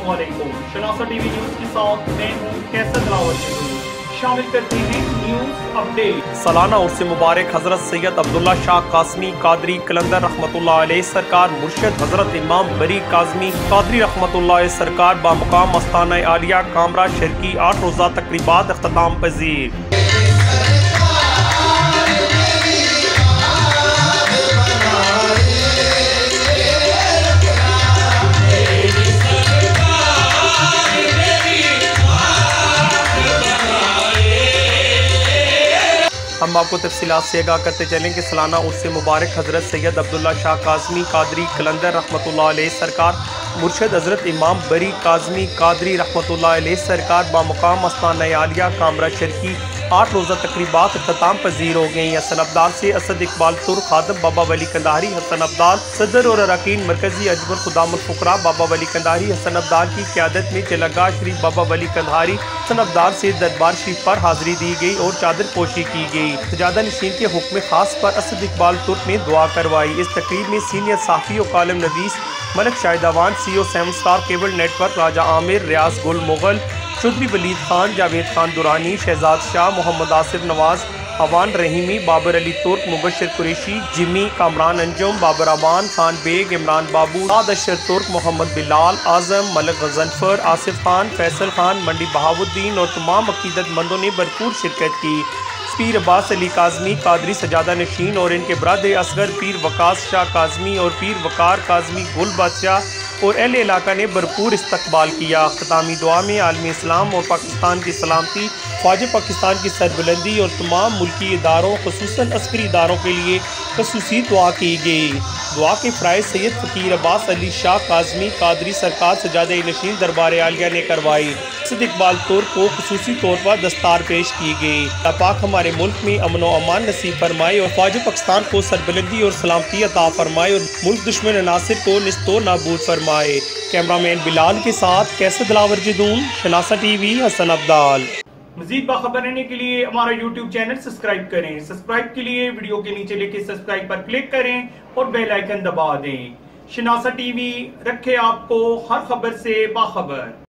अस्सलामुअलैकुम। शनासा TV news के साथ मैं हूँ कैसर दिलावर। शामिल करते हैं न्यूज अपडेट। सालाना उर्स मुबारक हजरत सैयद अब्दुल्ला शाह कासमी कादरी कलंदर रहमतुल्लाह अलैह सरकार मुर्शिद हजरत इमाम बरी काजमी कादरी रहमतुल्लाह अलैह सरकार बामुकाम मस्ताना आलिया कामरा शर्की 8 रोज़ा तकरीबात अख्ताम पजीर। हम आपको तफसीलात से आगाह करते चलें कि सालाना उर्स मुबारक हज़रत सैयद अब्दुल्ला शाह काज़मी कादरी कलंदर रहमतुल्लाह अलैह सरकार मुर्शिद हज़रत इमाम बरी काज़मी कादरी रहमतुल्लाह अलैह सरकार बामुकाम मस्ताना आलिया कामरा शर्की 8 रोज़ा तकरीबात अख्ताम पजीर हो गई। हसन अब्दाल से असद इकबाल तुर खादम बाबा वली कंधारी हसन अब्दाल सदर और अरकान मरकजी अजबर खुदामुल फुकरा बाबा वली कंधारी हसन अब्दाल की क़यादत में चलगा शरीफ बाबा वली कंधारी हसन अब्दाल से दरबार शरीफ पर हाजिरी दी गई और चादर पोशी की गई। सजादा नशीन के हुक्म खास पर असद इकबाल तुर्क ने दुआ करवाई। इस तकरीब में सीनियर साफ़ी और कालम नवीस Malik Shahidawan CEO 7 star cable network Raja Aamir Riaz Gul Mughal Chaudhary Waleed Khan Javed Khan Durrani Shahzad Shah Mohammad Asif Nawaz Awan Rahimi Babar Ali तुर्क मुबशर कुरैशी जिमी कामरान अंजुम बाबर अवान खान बेग इमरान बाबू साद अशर तुर्क मोहम्मद बिलाल आजम मलिक गजनफर आसिफ खान फैसल खान मंडी बहाउद्दीन और तमाम अकीदतमंदों ने भरपूर शिरकत की। पीर अब्बास अली काज़मी कादरी सजादा नशीन और इनके बरादर असगर पीर वकास शाह काज़मी और पीर वकार काज़मी गुल बादशाह और अहले इलाका ने भरपूर इस्तकबाल किया। ख़तामी दुआ में आलमी इस्लाम और पाकिस्तान की सलामती ख्वाजा पाकिस्तान की सरबुलंदी और तमाम मुल्की इदारों खुसूसन अस्करी इदारों के लिए खसूसी दुआ की गई। दुआ के फ़राइज़ सैयद फ़कीर अब्बास अली शाह काज़मी कादरी सरकार सजादा नशीन दरबार आलिया ने करवाई। असद इकबाल तुर्क को खुसूसी तौर पर दस्तार पेश की गई। पाक हमारे मुल्क में अमन व अमान नसीब फरमाए और ख्वाजा पाकिस्तान को सरबुलंदी और सलामती अता फरमाए और मुल्क दुश्मन अनासिर को निस्तो नाबूद फरमाए। कैमरामैन बिलाल के साथ कैसर दिलावर जदून, शनासा टीवी, हसन अब्दाल। मज़ीद बाखबर रहने के लिए हमारा YouTube चैनल सब्सक्राइब करें। सब्सक्राइब के लिए वीडियो के नीचे लिखे सब्सक्राइब पर क्लिक करें और बेल आइकन दबा दें। शनासा टीवी रखे आपको हर खबर से बाखबर।